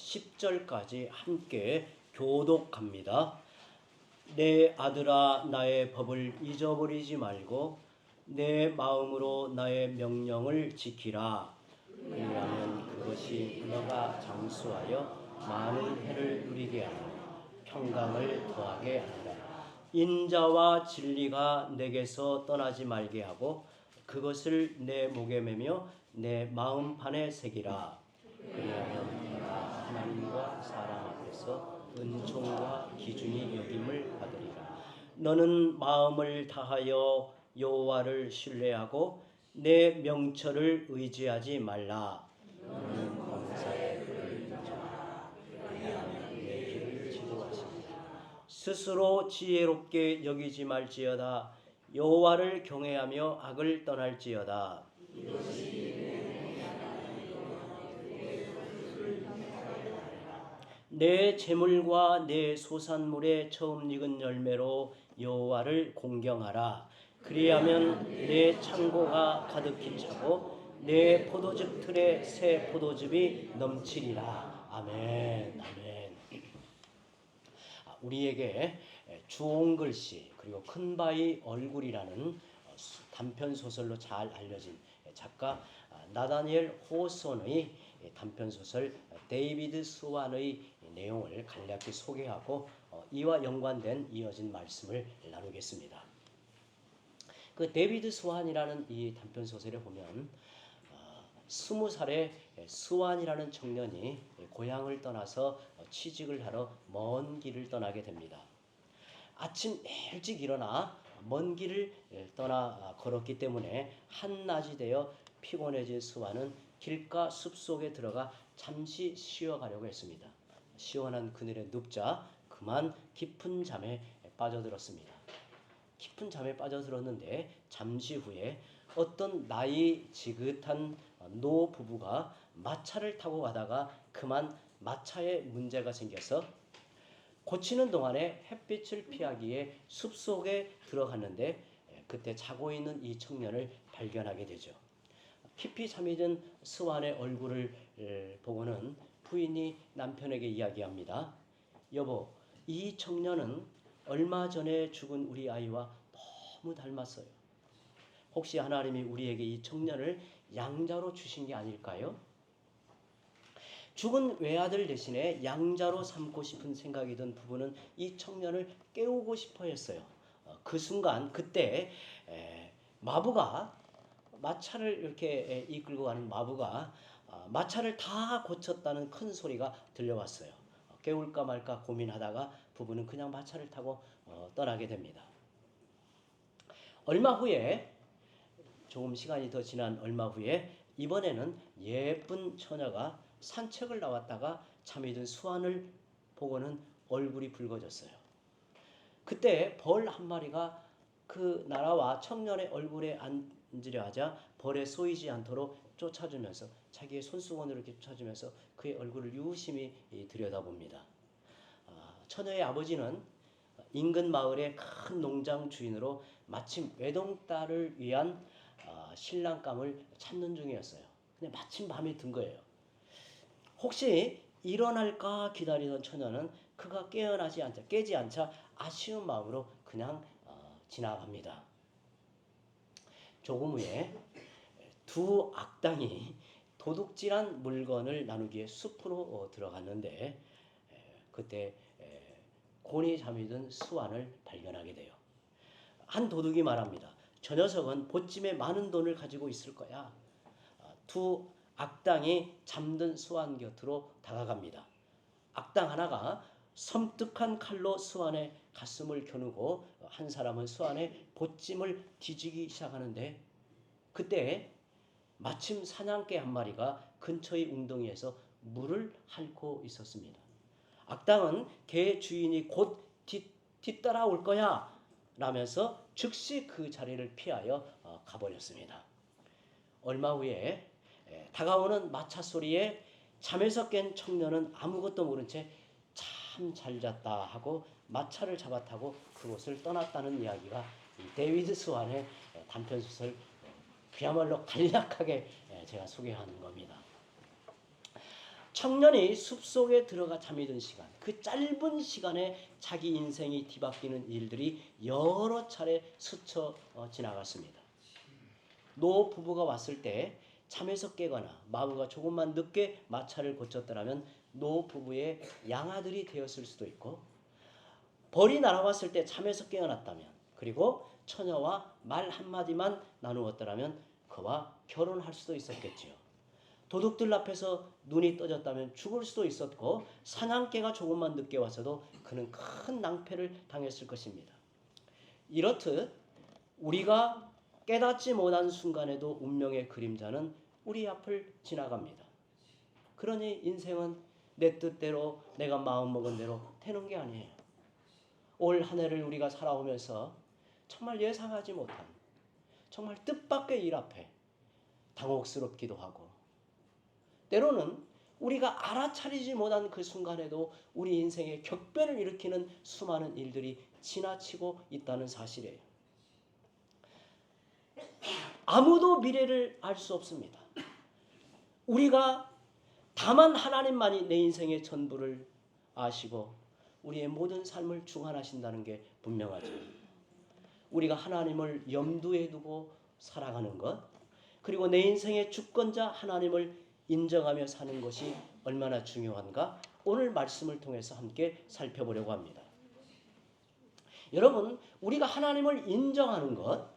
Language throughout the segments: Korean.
10절까지 함께 교독합니다. 내 아들아 나의 법을 잊어버리지 말고 내 마음으로 나의 명령을 지키라. 그리하면 그것이 너가 장수하여 많은 해를 누리게 하며 평강을 더하게 하리라. 인자와 진리가 내게서 떠나지 말게 하고 그것을 내 목에 매며 내 마음판에 새기라. 그리하면 내가 하나님과 사람 앞에서 은총과 기준이 여김을 받으리라. 너는 마음을 다하여 여호와를 신뢰하고 내 명철을 의지하지 말라. 너는 범사에 그를 인정하라. 그리하면 내 길을 지도하시리라. 스스로 지혜롭게 여기지 말지어다. 여호와를 경외하며 악을 떠날지어다. 내 재물과 내 소산물의 처음 익은 열매로 여호와를 공경하라. 그리하면 내 창고가 가득히 차고 내 포도즙 틀에 새 포도즙이 넘치리라. 아멘. 아멘. 우리에게 주홍 글씨 그리고 큰바위 얼굴이라는 단편 소설로 잘 알려진 작가 나다니엘 호손의 단편 소설 데이비드 스완의 내용을 간략히 소개하고 이와 연관된 이어진 말씀을 나누겠습니다. 그 데이비드 스완이라는 이 단편 소설에 보면 20살의 스완이라는 청년이 고향을 떠나서 취직을 하러 먼 길을 떠나게 됩니다. 아침 일찍 일어나 먼 길을 떠나 걸었기 때문에 한낮이 되어 피곤해진 스완은 길가 숲속에 들어가 잠시 쉬어가려고 했습니다. 시원한 그늘에 눕자 그만 깊은 잠에 빠져들었습니다. 깊은 잠에 빠져들었는데 잠시 후에 어떤 나이 지긋한 노 부부가 마차를 타고 가다가 그만 마차에 문제가 생겨서 고치는 동안에 햇빛을 피하기에 숲속에 들어갔는데 그때 자고 있는 이 청년을 발견하게 되죠. 깊이 잠이 든 스완의 얼굴을 보고는 부인이 남편에게 이야기합니다. 여보, 이 청년은 얼마 전에 죽은 우리 아이와 너무 닮았어요. 혹시 하나님이 우리에게 이 청년을 양자로 주신 게 아닐까요? 죽은 외아들 대신에 양자로 삼고 싶은 생각이 든 부부는 이 청년을 깨우고 싶어 했어요. 그 순간 그때 마부가 마차를 이렇게 이끌고 가는 마부가 마차를 다 고쳤다는 큰 소리가 들려왔어요. 깨울까 말까 고민하다가 부부는 그냥 마차를 타고 떠나게 됩니다. 얼마 후에 조금 시간이 더 지난 얼마 후에 이번에는 예쁜 처녀가 산책을 나왔다가 잠이 든 스완을 보고는 얼굴이 붉어졌어요. 그때 벌 한 마리가 그 날아와 청년의 얼굴에 앉으려 하자 벌에 쏘이지 않도록 쫓아주면서 자기의 손수건으로 이렇게 쫓아주면서 그의 얼굴을 유심히 들여다봅니다. 처녀의 아버지는 인근 마을의 큰 농장 주인으로 마침 외동딸을 위한 신랑감을 찾는 중이었어요. 근데 마침 밤이 든 거예요. 혹시 일어날까 기다리던 처녀는 그가 깨지 않자 아쉬운 마음으로 그냥 지나갑니다. 조금 후에 두 악당이 도둑질한 물건을 나누기에 숲으로 들어갔는데 그때 곤히 잠이 든 스완을 발견하게 돼요. 한 도둑이 말합니다. 저 녀석은 보찜에 많은 돈을 가지고 있을 거야. 두 악당이 잠든 스완 곁으로 다가갑니다. 악당 하나가 섬뜩한 칼로 스완의 가슴을 겨누고 한 사람은 스완의 보찜을 뒤지기 시작하는데 그때 마침 사냥개 한 마리가 근처의 웅덩이에서 물을 핥고 있었습니다. 악당은 개 주인이 곧 뒤따라올 거야 라면서 즉시 그 자리를 피하여 가버렸습니다. 얼마 후에 다가오는 마차 소리에 잠에서 깬 청년은 아무것도 모른 채 참 잘 잤다 하고 마차를 잡아타고 그곳을 떠났다는 이야기가 데이비드 스완의 단편소설 그야말로 간략하게 제가 소개하는 겁니다. 청년이 숲속에 들어가 잠이 든 시간, 그 짧은 시간에 자기 인생이 뒤바뀌는 일들이 여러 차례 스쳐 지나갔습니다. 노 부부가 왔을 때 잠에서 깨거나 마부가 조금만 늦게 마차를 고쳤더라면 노 부부의 양아들이 되었을 수도 있고, 벌이 날아왔을 때 잠에서 깨어났다면, 그리고 처녀와 말 한마디만 나누었더라면 그와 결혼할 수도 있었겠지요. 도둑들 앞에서 눈이 떠졌다면 죽을 수도 있었고, 사냥개가 조금만 늦게 왔어도 그는 큰 낭패를 당했을 것입니다. 이렇듯 우리가 깨닫지 못한 순간에도 운명의 그림자는 우리 앞을 지나갑니다. 그러니 인생은 내 뜻대로 내가 마음먹은 대로 되는 게 아니에요. 올 한 해를 우리가 살아오면서 정말 예상하지 못한, 정말 뜻밖의 일 앞에 당혹스럽기도 하고, 때로는 우리가 알아차리지 못한 그 순간에도 우리 인생에 격변을 일으키는 수많은 일들이 지나치고 있다는 사실이에요. 아무도 미래를 알 수 없습니다. 우리가 다만 하나님만이 내 인생의 전부를 아시고 우리의 모든 삶을 주관하신다는 게 분명하죠. 우리가 하나님을 염두에 두고 살아가는 것, 그리고 내 인생의 주권자 하나님을 인정하며 사는 것이 얼마나 중요한가, 오늘 말씀을 통해서 함께 살펴보려고 합니다. 여러분, 우리가 하나님을 인정하는 것,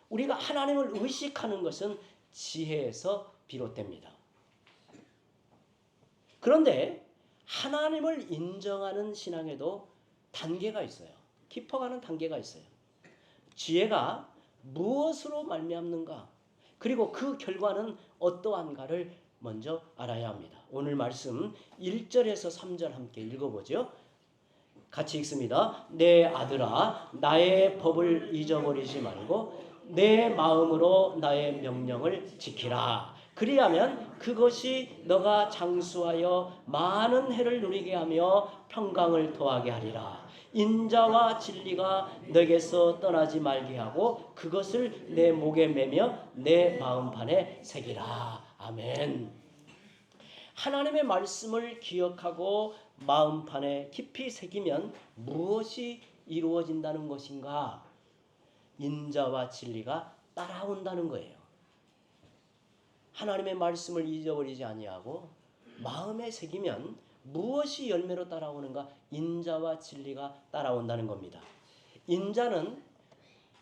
우리가 하나님을 의식하는 것은 지혜에서 비롯됩니다. 그런데 하나님을 인정하는 신앙에도 단계가 있어요. 깊어가는 단계가 있어요. 지혜가 무엇으로 말미암는가, 그리고 그 결과는 어떠한가를 먼저 알아야 합니다. 오늘 말씀 1절에서 3절 함께 읽어보죠. 같이 읽습니다. 내 아들아, 나의 법을 잊어버리지 말고 내 마음으로 나의 명령을 지키라. 그리하면 그것이 너가 장수하여 많은 해를 누리게 하며 평강을 더하게 하리라. 인자와 진리가 너에게서 떠나지 말게 하고 그것을 내 목에 매며 내 마음판에 새기라. 아멘. 하나님의 말씀을 기억하고 마음판에 깊이 새기면 무엇이 이루어진다는 것인가? 인자와 진리가 따라온다는 거예요. 하나님의 말씀을 잊어버리지 아니하고 마음에 새기면 무엇이 열매로 따라오는가? 인자와 진리가 따라온다는 겁니다. 인자는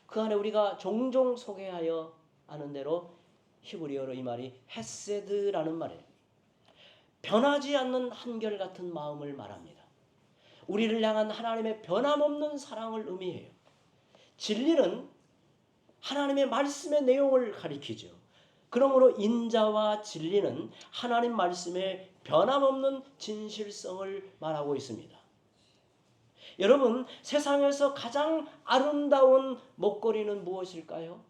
그 안에 우리가 종종 소개하여 아는 대로 히브리어로 이 말이 헤세드라는 말이에요. 변하지 않는 한결같은 마음을 말합니다. 우리를 향한 하나님의 변함없는 사랑을 의미해요. 진리는 하나님의 말씀의 내용을 가리키죠. 그러므로 인자와 진리는 하나님 말씀의 변함없는 진실성을 말하고 있습니다. 여러분, 세상에서 가장 아름다운 목걸이는 무엇일까요?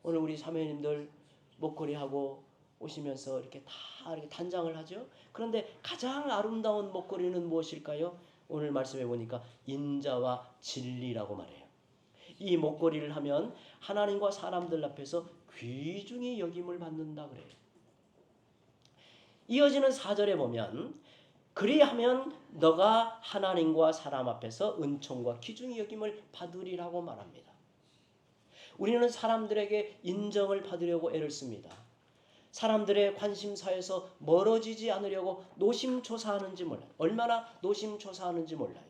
오늘 우리 사모님들 목걸이하고 오시면서 이렇게 다 이렇게 단장을 하죠. 그런데 가장 아름다운 목걸이는 무엇일까요? 오늘 말씀해 보니까 인자와 진리라고 말해요. 이 목걸이를 하면 하나님과 사람들 앞에서 귀중히 여김을 받는다 그래요. 이어지는 4절에 보면 그리하면 너가 하나님과 사람 앞에서 은총과 귀중히 여김을 받으리라고 말합니다. 우리는 사람들에게 인정을 받으려고 애를 씁니다. 사람들의 관심사에서 멀어지지 않으려고 노심초사하는지 몰라요. 얼마나 노심초사하는지 몰라요.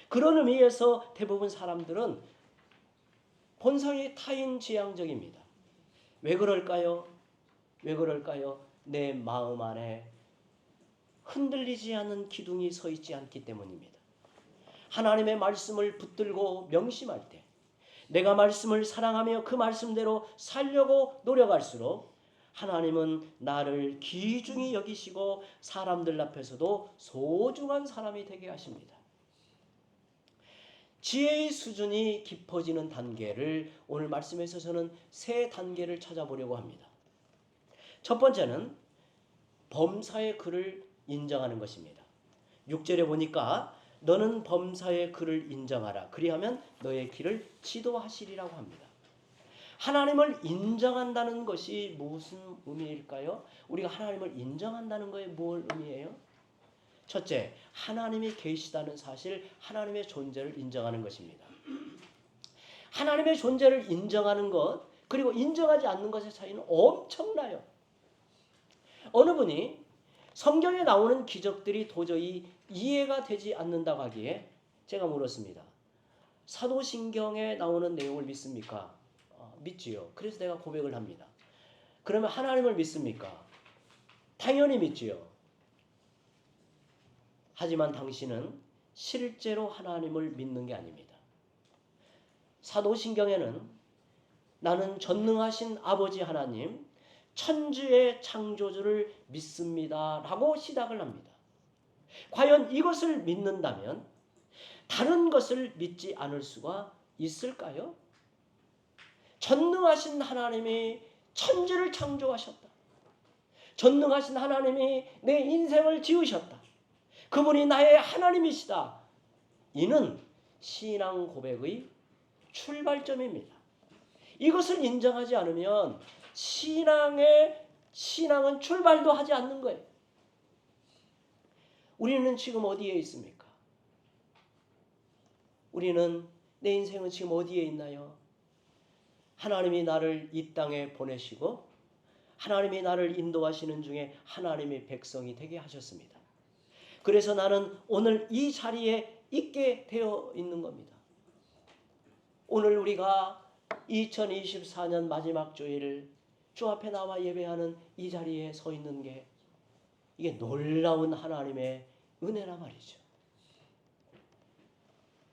그런 의미에서 대부분 사람들은 본성이 타인지향적입니다. 왜 그럴까요? 왜 그럴까요? 내 마음 안에 흔들리지 않는 기둥이 서 있지 않기 때문입니다. 하나님의 말씀을 붙들고 명심할 때, 내가 말씀을 사랑하며 그 말씀대로 살려고 노력할수록 하나님은 나를 귀중히 여기시고 사람들 앞에서도 소중한 사람이 되게 하십니다. 지혜의 수준이 깊어지는 단계를 오늘 말씀에서 저는 세 단계를 찾아보려고 합니다. 첫 번째는 범사의 그를 인정하는 것입니다. 6절에 보니까 너는 범사의 그를 인정하라. 그리하면 너의 길을 지도하시리라고 합니다. 하나님을 인정한다는 것이 무슨 의미일까요? 우리가 하나님을 인정한다는 것이 뭘 의미해요? 첫째, 하나님이 계시다는 사실, 하나님의 존재를 인정하는 것입니다. 하나님의 존재를 인정하는 것, 그리고 인정하지 않는 것의 차이는 엄청나요. 어느 분이 성경에 나오는 기적들이 도저히 이해가 되지 않는다고 하기에 제가 물었습니다. 사도신경에 나오는 내용을 믿습니까? 믿지요. 그래서 내가 고백을 합니다. 그러면 하나님을 믿습니까? 당연히 믿지요. 하지만 당신은 실제로 하나님을 믿는 게 아닙니다. 사도신경에는 나는 전능하신 아버지 하나님, 천지의 창조주를 믿습니다 라고 시작을 합니다. 과연 이것을 믿는다면 다른 것을 믿지 않을 수가 있을까요? 전능하신 하나님이 천지를 창조하셨다. 전능하신 하나님이 내 인생을 지으셨다. 그분이 나의 하나님이시다. 이는 신앙 고백의 출발점입니다. 이것을 인정하지 않으면 신앙은 출발도 하지 않는 거예요. 우리는 지금 어디에 있습니까? 우리는 내 인생은 지금 어디에 있나요? 하나님이 나를 이 땅에 보내시고 하나님이 나를 인도하시는 중에 하나님의 백성이 되게 하셨습니다. 그래서 나는 오늘 이 자리에 있게 되어 있는 겁니다. 오늘 우리가 2024년 마지막 주일 주 앞에 나와 예배하는 이 자리에 서 있는 게 이게 놀라운 하나님의 은혜라 말이죠.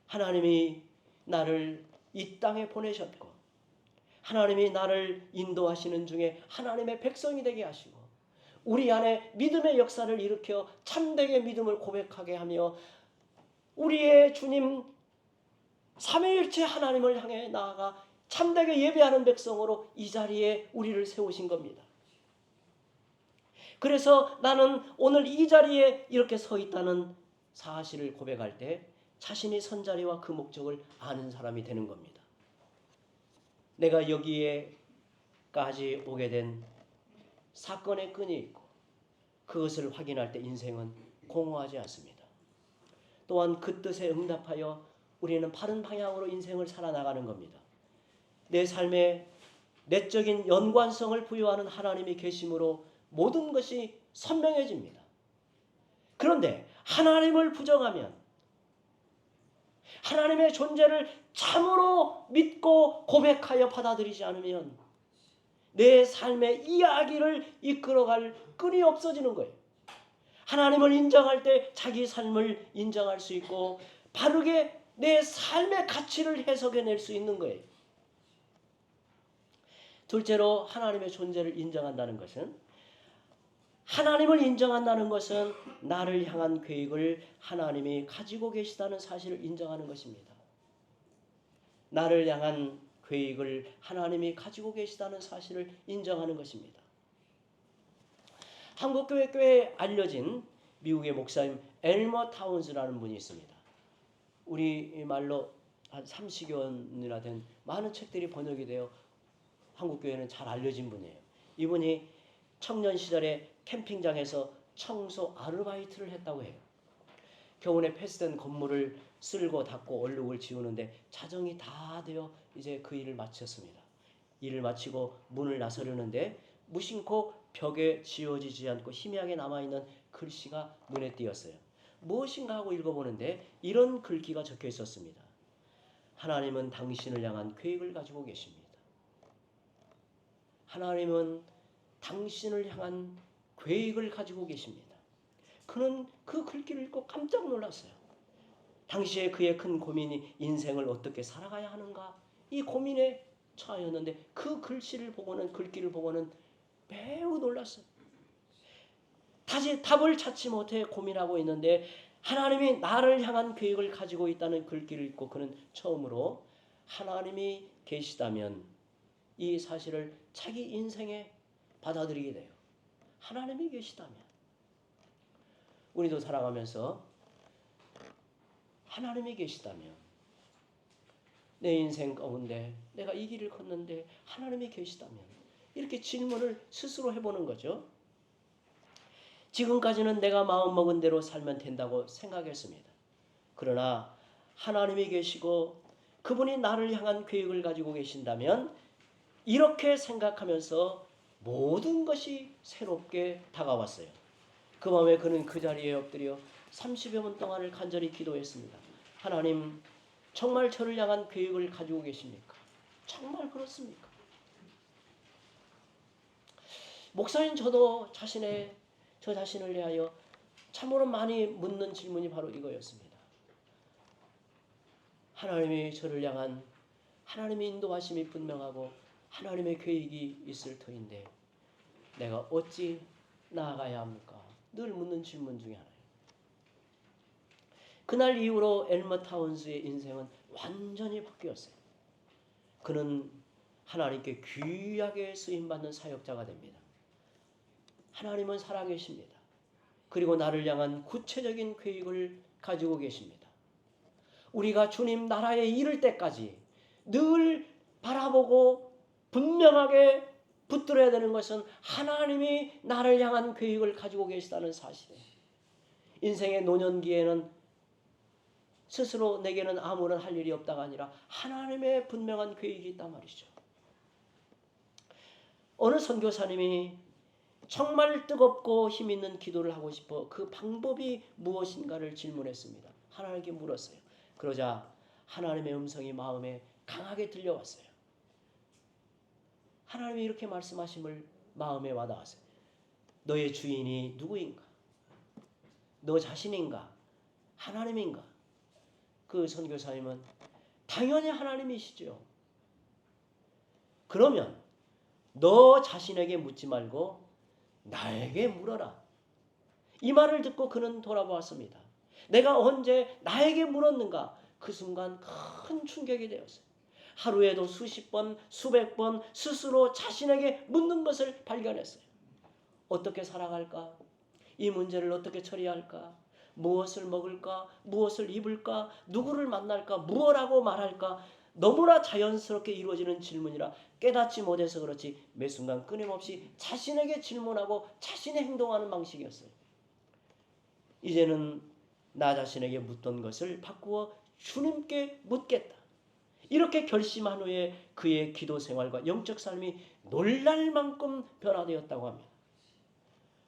하나님이 나를 이 땅에 보내셨고 하나님이 나를 인도하시는 중에 하나님의 백성이 되게 하시고 우리 안에 믿음의 역사를 일으켜 참되게 믿음을 고백하게 하며 우리의 주님 삼위일체 하나님을 향해 나아가 참되게 예배하는 백성으로 이 자리에 우리를 세우신 겁니다. 그래서 나는 오늘 이 자리에 이렇게 서 있다는 사실을 고백할 때 자신이 선 자리와 그 목적을 아는 사람이 되는 겁니다. 내가 여기에까지 오게 된 사건의 끈이 있고 그것을 확인할 때 인생은 공허하지 않습니다. 또한 그 뜻에 응답하여 우리는 바른 방향으로 인생을 살아나가는 겁니다. 내 삶에 내적인 연관성을 부여하는 하나님이 계심으로 모든 것이 선명해집니다. 그런데 하나님을 부정하면 하나님의 존재를 참으로 믿고 고백하여 받아들이지 않으면 내 삶의 이야기를 이끌어갈 끈이 없어지는 거예요. 하나님을 인정할 때 자기 삶을 인정할 수 있고 바르게 내 삶의 가치를 해석해낼 수 있는 거예요. 둘째로 하나님의 존재를 인정한다는 것은 하나님을 인정한다는 것은 나를 향한 계획을 하나님이 가지고 계시다는 사실을 인정하는 것입니다. 나를 향한 계획을 하나님이 가지고 계시다는 사실을 인정하는 것입니다. 한국교회 꽤 알려진 미국의 목사님 엘머 타운스라는 분이 있습니다. 우리말로 한 30여 년이나 된 많은 책들이 번역이 되어 한국교회는 잘 알려진 분이에요. 이분이 청년 시절에 캠핑장에서 청소 아르바이트를 했다고 해요. 겨우내 폐쇄된 건물을 쓸고 닦고 얼룩을 지우는데 자정이 다 되어 이제 그 일을 마쳤습니다. 일을 마치고 문을 나서려는데 무심코 벽에 지워지지 않고 희미하게 남아있는 글씨가 눈에 띄었어요. 무엇인가 하고 읽어보는데 이런 글귀가 적혀 있었습니다. 하나님은 당신을 향한 계획을 가지고 계십니다. 하나님은 당신을 향한 계획을 가지고 계십니다. 그는 그 글귀를 읽고 깜짝 놀랐어요. 당시에 그의 큰 고민이 인생을 어떻게 살아가야 하는가 이 고민에 처하였는데 그 글귀를 보고는 매우 놀랐어요. 다시 답을 찾지 못해 고민하고 있는데 하나님이 나를 향한 계획을 가지고 있다는 글귀를 읽고 그는 처음으로 하나님이 계시다면 이 사실을 자기 인생에 받아들이게 돼요. 하나님이 계시다면 우리도 살아가면서 하나님이 계시다면 내 인생 가운데 내가 이 길을 걷는데 하나님이 계시다면, 이렇게 질문을 스스로 해보는 거죠. 지금까지는 내가 마음먹은 대로 살면 된다고 생각했습니다. 그러나 하나님이 계시고 그분이 나를 향한 계획을 가지고 계신다면, 이렇게 생각하면서 모든 것이 새롭게 다가왔어요. 그 밤에 그는 그 자리에 엎드려 30여 분 동안을 간절히 기도했습니다. 하나님, 정말 저를 향한 계획을 가지고 계십니까? 정말 그렇습니까? 목사님, 저도 저 자신을 대하여 참으로 많이 묻는 질문이 바로 이거였습니다. 하나님이 저를 향한 하나님의 인도하심이 분명하고 하나님의 계획이 있을 터인데 내가 어찌 나아가야 합니까? 늘 묻는 질문 중에 하나예요. 그날 이후로 엘머 타운스의 인생은 완전히 바뀌었어요. 그는 하나님께 귀하게 쓰임받는 사역자가 됩니다. 하나님은 살아계십니다. 그리고 나를 향한 구체적인 계획을 가지고 계십니다. 우리가 주님 나라에 이를 때까지 늘 바라보고 분명하게 붙들어야 되는 것은 하나님이 나를 향한 계획을 가지고 계시다는 사실이에요. 인생의 노년기에는 스스로 내게는 아무런 할 일이 없다가 아니라 하나님의 분명한 계획이 있단 말이죠. 어느 선교사님이 정말 뜨겁고 힘있는 기도를 하고 싶어 그 방법이 무엇인가를 질문했습니다. 하나님께 물었어요. 그러자 하나님의 음성이 마음에 강하게 들려왔어요. 하나님이 이렇게 말씀하심을 마음에 와닿았어요. 너의 주인이 누구인가? 너 자신인가? 하나님인가? 그 선교사님은 당연히 하나님이시죠. 그러면 너 자신에게 묻지 말고 나에게 물어라. 이 말을 듣고 그는 돌아보았습니다. 내가 언제 나에게 물었는가? 그 순간 큰 충격이 되었어요. 하루에도 수십 번, 수백 번 스스로 자신에게 묻는 것을 발견했어요. 어떻게 살아갈까? 이 문제를 어떻게 처리할까? 무엇을 먹을까? 무엇을 입을까? 누구를 만날까? 무엇라고 말할까? 너무나 자연스럽게 이루어지는 질문이라 깨닫지 못해서 그렇지 매 순간 끊임없이 자신에게 질문하고 자신의 행동하는 방식이었어요. 이제는 나 자신에게 묻던 것을 바꾸어 주님께 묻겠다. 이렇게 결심한 후에 그의 기도 생활과 영적 삶이 놀랄 만큼 변화되었다고 합니다.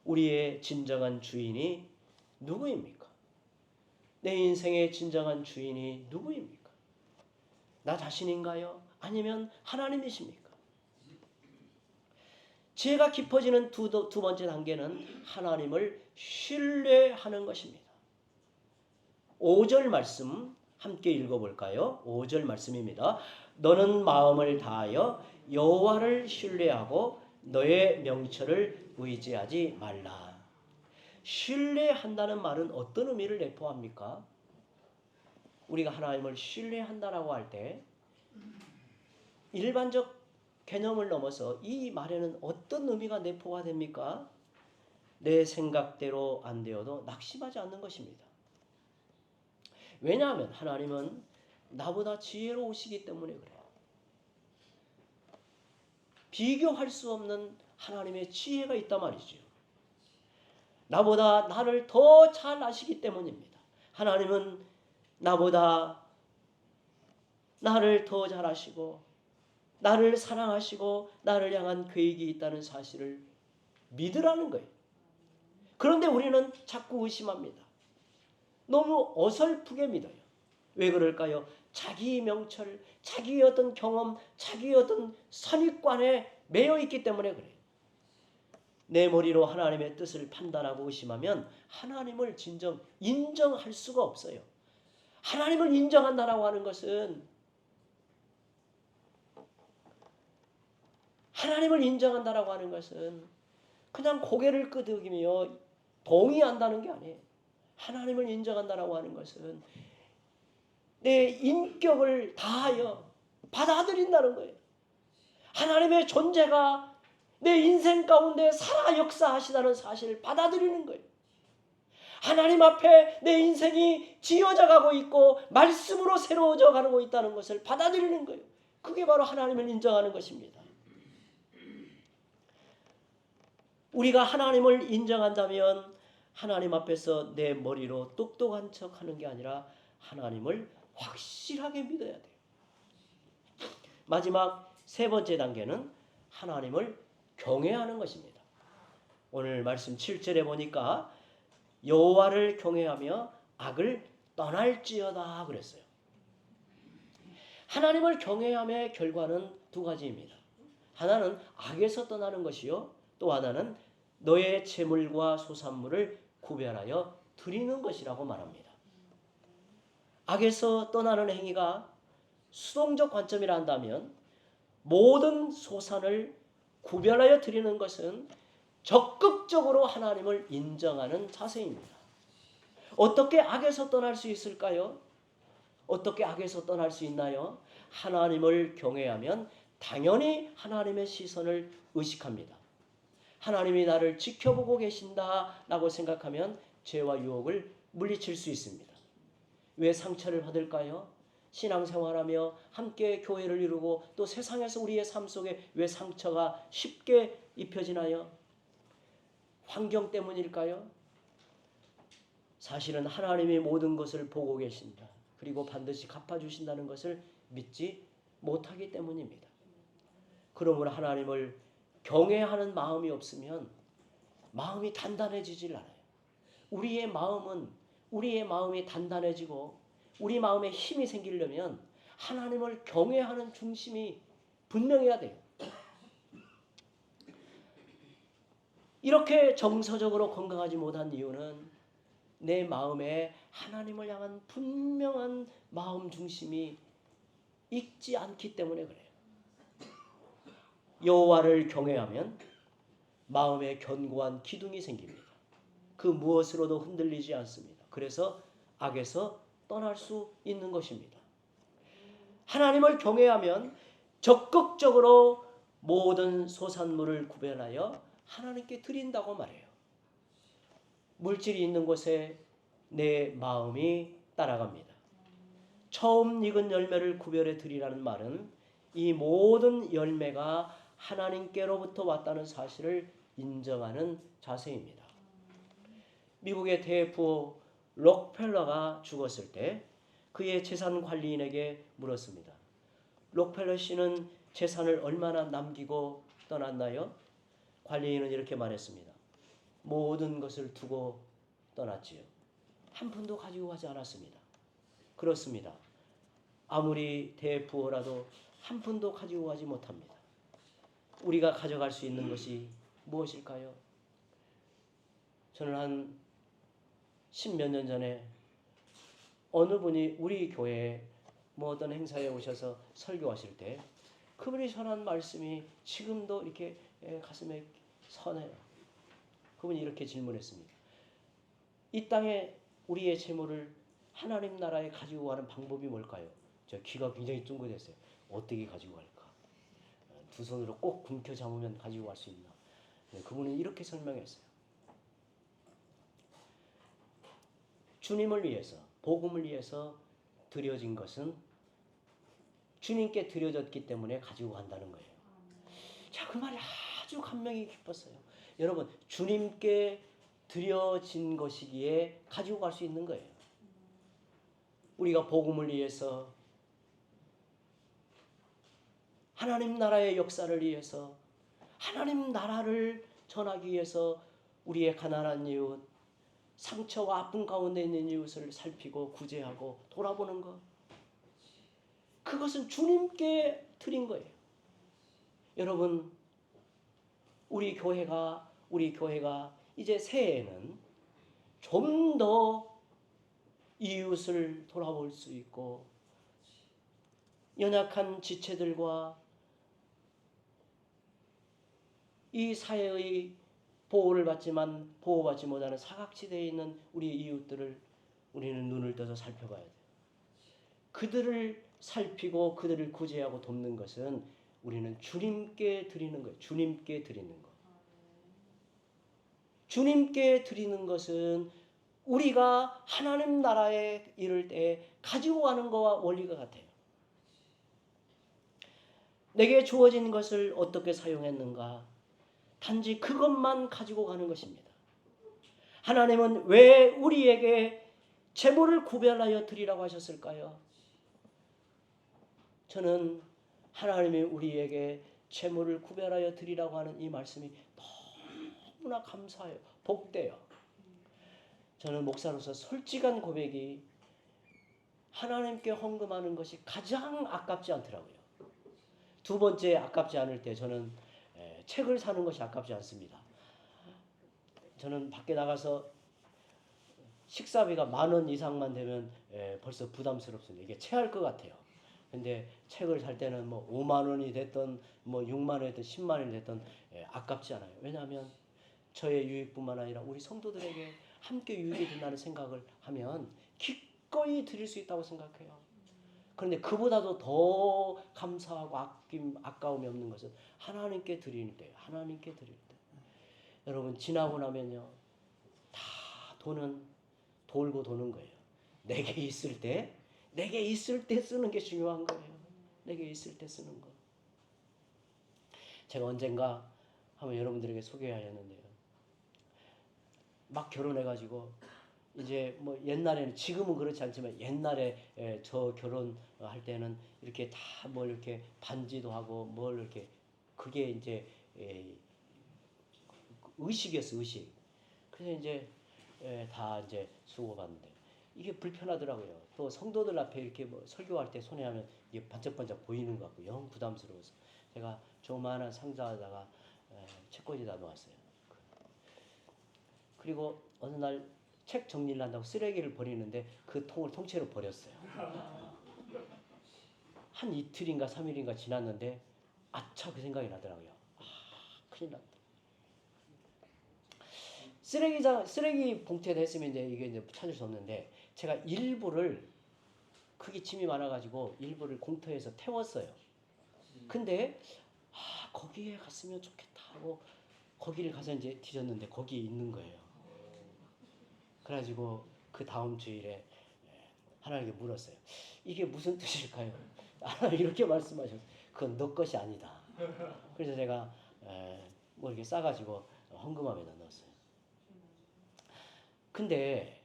우리의 진정한 주인이 누구입니까? 내 인생의 진정한 주인이 누구입니까? 나 자신인가요? 아니면 하나님이십니까? 지혜가 깊어지는 두 번째 단계는 하나님을 신뢰하는 것입니다. 5절 말씀 함께 읽어볼까요? 5절 말씀입니다. 너는 마음을 다하여 여호와를 신뢰하고 너의 명철을 의지하지 말라. 신뢰한다는 말은 어떤 의미를 내포합니까? 우리가 하나님을 신뢰한다라고 할 때 일반적 개념을 넘어서 이 말에는 어떤 의미가 내포가 됩니까? 내 생각대로 안 되어도 낙심하지 않는 것입니다. 왜냐하면 하나님은 나보다 지혜로우시기 때문에 그래요. 비교할 수 없는 하나님의 지혜가 있단 말이죠. 나보다 나를 더 잘 아시기 때문입니다. 하나님은 나보다 나를 더 잘 아시고 나를 사랑하시고 나를 향한 계획이 있다는 사실을 믿으라는 거예요. 그런데 우리는 자꾸 의심합니다. 너무 어설프게 믿어요. 왜 그럴까요? 자기의 명철, 자기의 어떤 경험, 자기의 어떤 선입관에 매여 있기 때문에 그래요. 내 머리로 하나님의 뜻을 판단하고 의심하면 하나님을 진정 인정할 수가 없어요. 하나님을 인정한다라고 하는 것은 그냥 고개를 끄덕이며 동의한다는 게 아니에요. 하나님을 인정한다라고 하는 것은 내 인격을 다하여 받아들인다는 거예요. 하나님의 존재가 내 인생 가운데 살아 역사하시다는 사실을 받아들이는 거예요. 하나님 앞에 내 인생이 지어져 가고 있고 말씀으로 새로워져 가고 있다는 것을 받아들이는 거예요. 그게 바로 하나님을 인정하는 것입니다. 우리가 하나님을 인정한다면 하나님 앞에서 내 머리로 똑똑한 척 하는 게 아니라 하나님을 확실하게 믿어야 돼요. 마지막 세 번째 단계는 하나님을 경외하는 것입니다. 오늘 말씀 7절에 보니까 여호와를 경외하며 악을 떠날지어다 그랬어요. 하나님을 경외함의 결과는 두 가지입니다. 하나는 악에서 떠나는 것이요, 또 하나는 너의 재물과 소산물을 구별하여 드리는 것이라고 말합니다. 악에서 떠나는 행위가 수동적 관점이라 한다면 모든 소산을 구별하여 드리는 것은 적극적으로 하나님을 인정하는 자세입니다. 어떻게 악에서 떠날 수 있을까요? 어떻게 악에서 떠날 수 있나요? 하나님을 경외하면 당연히 하나님의 시선을 의식합니다. 하나님이 나를 지켜보고 계신다라고 생각하면 죄와 유혹을 물리칠 수 있습니다. 왜 상처를 받을까요? 신앙생활하며 함께 교회를 이루고 또 세상에서 우리의 삶 속에 왜 상처가 쉽게 입혀지나요? 환경 때문일까요? 사실은 하나님이 모든 것을 보고 계신다. 그리고 반드시 갚아주신다는 것을 믿지 못하기 때문입니다. 그러므로 하나님을 경외하는 마음이 없으면 마음이 단단해지질 않아요. 우리의 마음이 단단해지고 우리 마음에 힘이 생기려면 하나님을 경외하는 중심이 분명해야 돼요. 이렇게 정서적으로 건강하지 못한 이유는 내 마음에 하나님을 향한 분명한 마음 중심이 있지 않기 때문에 그래요. 여호와를 경외하면 마음에 견고한 기둥이 생깁니다. 그 무엇으로도 흔들리지 않습니다. 그래서 악에서 떠날 수 있는 것입니다. 하나님을 경외하면 적극적으로 모든 소산물을 구별하여 하나님께 드린다고 말해요. 물질이 있는 곳에 내 마음이 따라갑니다. 처음 익은 열매를 구별해 드리라는 말은 이 모든 열매가 하나님께로부터 왔다는 사실을 인정하는 자세입니다. 미국의 대부호 록펠러가 죽었을 때 그의 재산 관리인에게 물었습니다. 록펠러 씨는 재산을 얼마나 남기고 떠났나요? 관리인은 이렇게 말했습니다. 모든 것을 두고 떠났지요. 한 푼도 가지고 가지 않았습니다. 그렇습니다. 아무리 대부호라도 한 푼도 가지고 가지 못합니다. 우리가 가져갈 수 있는 것이 무엇일까요? 저는 한 10몇 년 전에 어느 분이 우리 교회에 어떤 행사에 오셔서 설교하실 때 그분이 전한 말씀이 지금도 이렇게 가슴에 서네요. 그분이 이렇게 질문했습니다. 이 땅에 우리의 재물을 하나님 나라에 가지고 가는 방법이 뭘까요? 저 귀가 굉장히 쫑긋했어요. 어떻게 가지고 갈까? 두 손으로 꼭 굶겨 잡으면 가지고 갈 수 있나? 그분은 이렇게 설명했어요. 주님을 위해서, 복음을 위해서 드려진 것은 주님께 드려졌기 때문에 가지고 간다는 거예요. 자, 그 말이 아주 감명이 깊었어요. 여러분, 주님께 드려진 것이기에 가지고 갈 수 있는 거예요. 우리가 복음을 위해서, 하나님 나라의 역사를 위해서, 하나님 나라를 전하기 위해서 우리의 가난한 이웃, 상처와 아픔 가운데 있는 이웃을 살피고 구제하고 돌아보는 것, 그것은 주님께 드린 거예요. 여러분, 우리 교회가 이제 새해에는 좀 더 이웃을 돌아볼 수 있고 연약한 지체들과 이 사회의 보호를 받지만 보호받지 못하는 사각지대에 있는 우리 이웃들을 우리는 눈을 떠서 살펴봐야 돼요. 그들을 살피고 그들을 구제하고 돕는 것은 우리는 주님께 드리는 거예요. 주님께 드리는 것. 주님께 드리는 것은 우리가 하나님 나라에 이를 때 가지고 가는 것과 원리가 같아요. 내게 주어진 것을 어떻게 사용했는가? 단지 그것만 가지고 가는 것입니다. 하나님은 왜 우리에게 재물을 구별하여 드리라고 하셨을까요? 저는 하나님이 우리에게 재물을 구별하여 드리라고 하는 이 말씀이 너무나 감사해요. 복돼요. 저는 목사로서 솔직한 고백이 하나님께 헌금하는 것이 가장 아깝지 않더라고요. 두 번째 아깝지 않을 때 저는 책을 사는 것이 아깝지 않습니다. 저는 밖에 나가서 식사비가 10,000원 이상만 되면 벌써 부담스럽습니다. 이게 체할 것 같아요. 근데 책을 살 때는 뭐 5만 원이 됐든 뭐 6만 원이 됐든 10만 원이 됐든 아깝지 않아요. 왜냐하면 저의 유익뿐만 아니라 우리 성도들에게 함께 유익이 된다는 생각을 하면 기꺼이 드릴 수 있다고 생각해요. 그런데 그보다도 더 감사하고 아까움이 없는 것은 하나님께 드릴 때, 하나님께 드릴 때. 여러분 지나고 나면요, 다 돈은 돌고 도는 거예요. 내게 있을 때 쓰는 게 중요한 거예요. 내게 있을 때 쓰는 거. 제가 언젠가 한번 여러분들에게 소개하였는데요. 막 결혼해가지고 이제 뭐 옛날에는 지금은 그렇지 않지만 옛날에 저 결혼할 때는 이렇게 다 뭘 이렇게 반지도 하고 뭘 이렇게 그게 이제 의식이었어, 의식. 그래서 이제 다 이제 수고받는데 이게 불편하더라고요. 또 성도들 앞에 이렇게 뭐 설교할 때 손에 하면 이게 반짝반짝 보이는 것 같고 영 부담스러워서 제가 조그마한 상자에다가 책꽂이다 놓았어요. 그리고 어느 날 책 정리를 한다고 쓰레기를 버리는데 그 통을 통째로 버렸어요. 한 이틀인가 3일인가 지났는데 아차 그 생각이 나더라고요. 큰일 났다. 쓰레기 봉투에 했으면 이게 이제 찾을 수 없는데 제가 일부를 크게 짐이 많아가지고 일부를 공터에서 태웠어요. 근데 거기에 갔으면 좋겠다 하고 거기를 가서 이제 뒤졌는데 거기에 있는 거예요. 그래가지고 그 다음 주일에 하나님께 물었어요. 이게 무슨 뜻일까요? 하나님 이렇게 말씀하셨어요. 그건 너 것이 아니다. 그래서 제가 뭐 이렇게 싸가지고 헌금함에다 넣었어요. 근데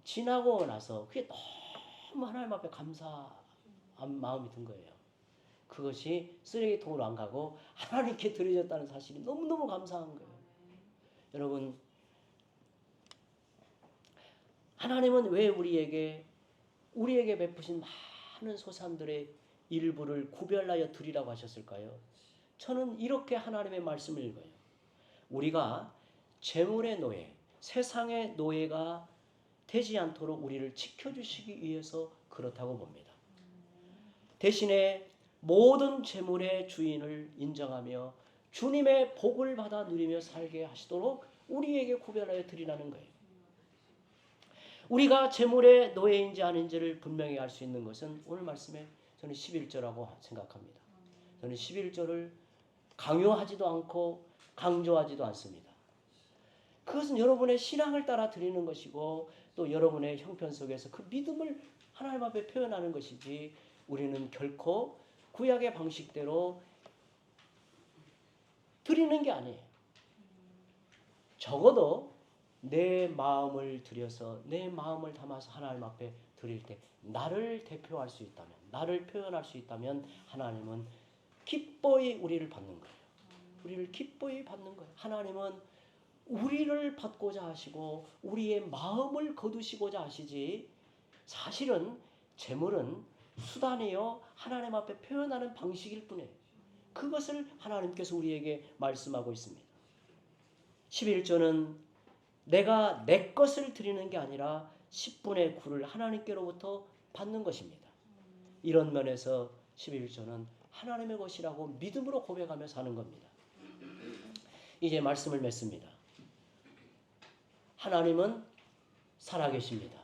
지나고 나서 그게 너무 하나님 앞에 감사한 마음이 든 거예요. 그것이 쓰레기통으로 안 가고 하나님께 드려졌다는 사실이 너무너무 감사한 거예요. 여러분, 하나님은 왜 우리에게 베푸신 많은 소산들의 일부를 구별하여 드리라고 하셨을까요? 저는 이렇게 하나님의 말씀을 읽어요. 우리가 재물의 노예, 세상의 노예가 되지 않도록 우리를 지켜주시기 위해서 그렇다고 봅니다. 대신에 모든 재물의 주인을 인정하며 주님의 복을 받아 누리며 살게 하시도록 우리에게 구별하여 드리라는 거예요. 우리가 재물의 노예인지 아닌지를 분명히 알 수 있는 것은 오늘 말씀에 저는 11절이라고 생각합니다. 저는 11절을 강요하지도 않고 강조하지도 않습니다. 그것은 여러분의 신앙을 따라 드리는 것이고 또 여러분의 형편 속에서 그 믿음을 하나님 앞에 표현하는 것이지 우리는 결코 구약의 방식대로 드리는 게 아니에요. 적어도 내 마음을 들여서 내 마음을 담아서 하나님 앞에 드릴 때 나를 대표할 수 있다면, 나를 표현할 수 있다면 하나님은 기뻐이 우리를 받는 거예요. 우리를 기뻐이 받는 거예요. 하나님은 우리를 받고자 하시고 우리의 마음을 거두시고자 하시지 사실은 재물은 수단이요 하나님 앞에 표현하는 방식일 뿐이에요. 그것을 하나님께서 우리에게 말씀하고 있습니다. 11조는 내가 내 것을 드리는 게 아니라 10분의 9를 하나님께로부터 받는 것입니다. 이런 면에서 11조는 하나님의 것이라고 믿음으로 고백하며 사는 겁니다. 이제 말씀을 맺습니다. 하나님은 살아계십니다.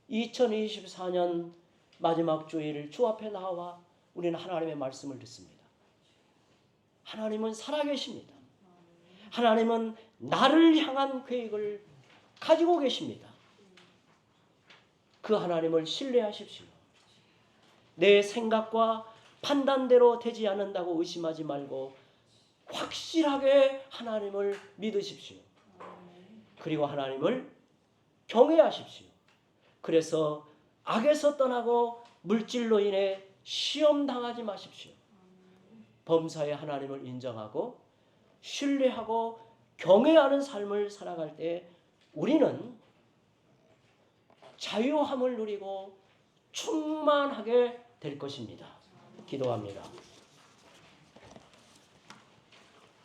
2024년 마지막 주일 주 앞에 나와 우리는 하나님의 말씀을 듣습니다. 하나님은 살아계십니다. 하나님은 나를 향한 계획을 가지고 계십니다. 그 하나님을 신뢰하십시오. 내 생각과 판단대로 되지 않는다고 의심하지 말고 확실하게 하나님을 믿으십시오. 그리고 하나님을 경외하십시오. 그래서 악에서 떠나고 물질로 인해 시험당하지 마십시오. 범사의 하나님을 인정하고 신뢰하고 경외하는 삶을 살아갈 때 우리는 자유함을 누리고 충만하게 될 것입니다. 기도합니다.